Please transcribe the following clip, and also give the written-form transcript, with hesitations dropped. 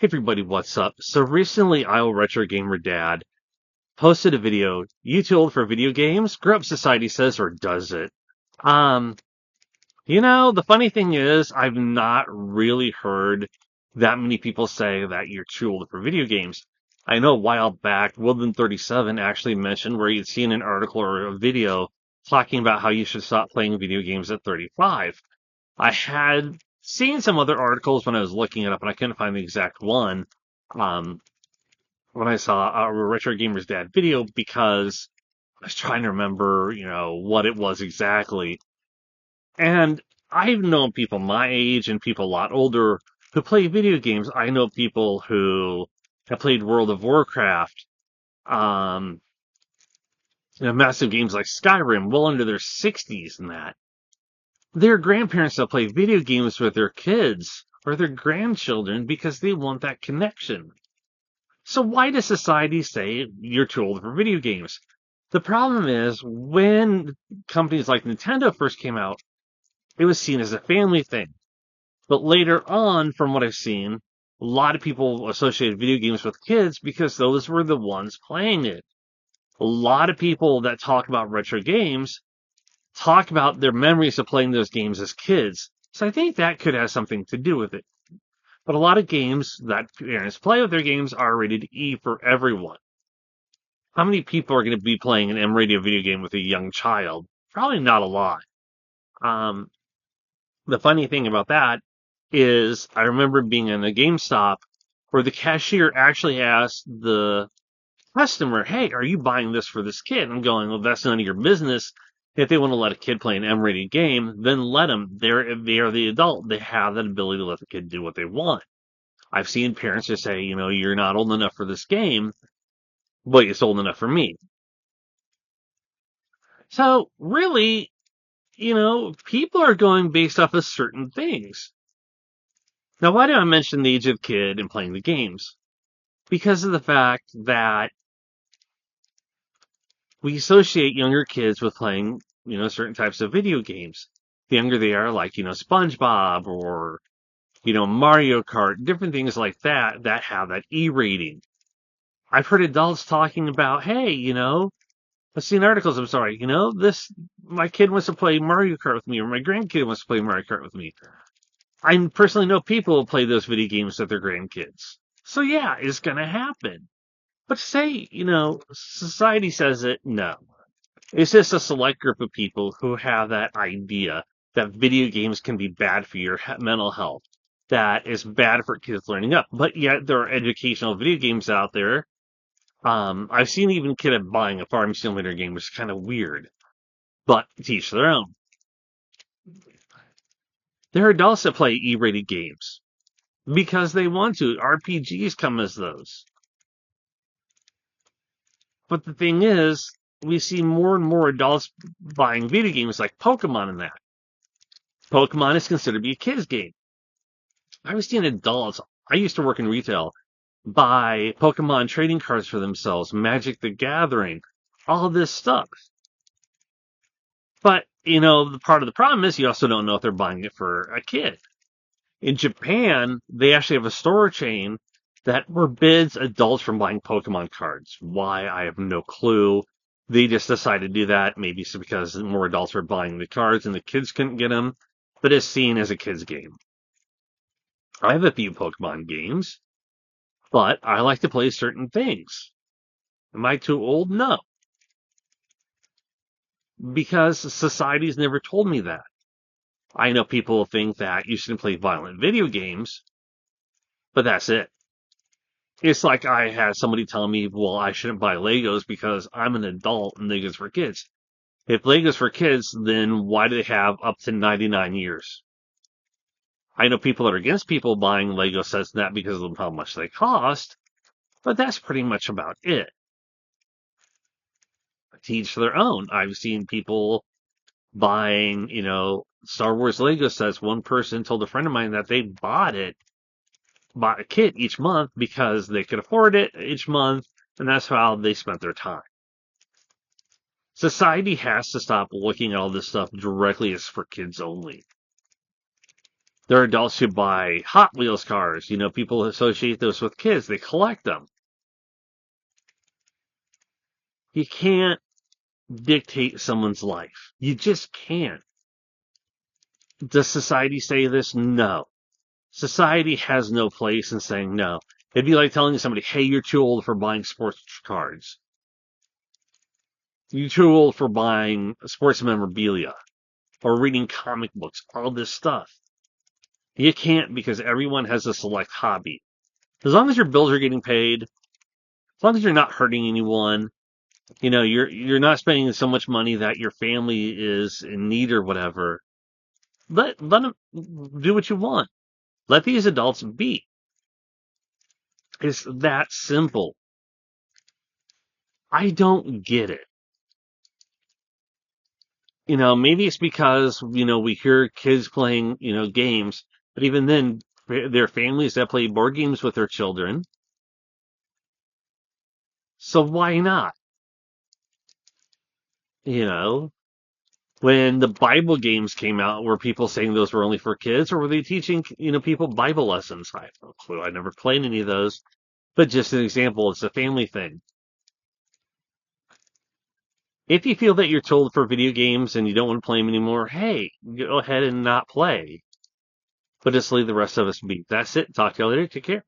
Hey everybody, what's up? So recently, Iowa Retro Gamer Dad posted a video. You too old for video games? Grow Up Society says, or does it? Um, the funny thing is, I've not really heard that many people say that you're too old for video games. I know a while back, Woodland37 actually mentioned where you'd seen an article or a video talking about how you should stop playing video games at 35. I had seen some other articles when I was looking it up, and I couldn't find the exact one. Um, when I saw a Retro Gamer's Dad video because I was trying to remember, what it was exactly. And I've known people my age and people a lot older who play video games. I know people who have played World of Warcraft, um, massive games like Skyrim, well into their 60s and that. Their grandparents that play video games with their kids or their grandchildren because they want that connection. So why does society say you're too old for video games? The problem is when companies like Nintendo first came out, it was seen as a family thing. But later on, from what I've seen, a lot of people associated video games with kids because those were the ones playing it. A lot of people that talk about retro games talk about their memories of playing those games as kids. So I think that could have something to do with it. But a lot of games that parents play with their games are rated E for everyone. How many people are going to be playing an M-rated video game with a young child? Probably not a lot. Um, the funny thing about that is I remember being in a GameStop where the cashier actually asked the customer, "Hey, are you buying this for this kid?" I'm going, "Well, that's none of your business. If they want to let a kid play an M-rated game, then let them. They are the adult. They have that ability to let the kid do what they want." I've seen parents just say, "You're not old enough for this game, but it's old enough for me." So really, people are going based off of certain things. Now, why do I mention the age of the kid and playing the games? Because of the fact that we associate younger kids with playing, certain types of video games. The younger they are, like, SpongeBob or, Mario Kart, different things like that that have that E rating. I've heard adults talking about, hey, I've seen articles, I'm sorry, my kid wants to play Mario Kart with me, or my grandkid wants to play Mario Kart with me. I personally know people who play those video games with their grandkids. So yeah, it's gonna happen. But say, society says it, no. It's just a select group of people who have that idea that video games can be bad for your mental health, that is bad for kids learning up. But yet there are educational video games out there. I've seen even a kid buying a farm simulator game, which is kind of weird, but teach their own. There are adults that play E-rated games because they want to. RPGs come as those. But the thing is, we see more and more adults buying video games like Pokemon and that. Pokemon is considered to be a kid's game. I've seen adults, I used to work in retail, buy Pokemon trading cards for themselves, Magic the Gathering, all this stuff. But, the part of the problem is you also don't know if they're buying it for a kid. In Japan, they actually have a store chain that forbids adults from buying Pokemon cards. Why? I have no clue. They just decided to do that. Maybe it's because more adults were buying the cards and the kids couldn't get them. But it's seen as a kid's game. I have a few Pokemon games, but I like to play certain things. Am I too old? No. Because society's never told me that. I know people think that you shouldn't play violent video games, but that's it. It's like I had somebody tell me, well, I shouldn't buy Legos because I'm an adult and Legos for kids. If Legos for kids, then why do they have up to 99 years? I know people that are against people buying Lego sets that because of how much they cost, but that's pretty much about it. To each their own. I've seen people buying, Star Wars Lego sets. One person told a friend of mine that they bought a kit each month because they could afford it each month, and that's how they spent their time. Society has to stop looking at all this stuff directly as for kids only. There are adults who buy Hot Wheels cars. People associate those with kids. They collect them. You can't dictate someone's life. You just can't. Does society say this? No. Society has no place in saying no. It'd be like telling somebody, hey, you're too old for buying sports cards. You're too old for buying sports memorabilia or reading comic books, all this stuff. You can't because everyone has a select hobby. As long as your bills are getting paid, as long as you're not hurting anyone, you're not spending so much money that your family is in need or whatever. Let them do what you want. Let these adults be. It's that simple. I don't get it. Maybe it's because, we hear kids playing, games, but even then, their families that play board games with their children. So why not? You know, when the Bible games came out, were people saying those were only for kids, or were they teaching, people Bible lessons? I have no clue. I never played any of those, but just an example, it's a family thing. If you feel that you're told for video games and you don't want to play them anymore, hey, go ahead and not play. But just leave the rest of us be. That's it. Talk to you later. Take care.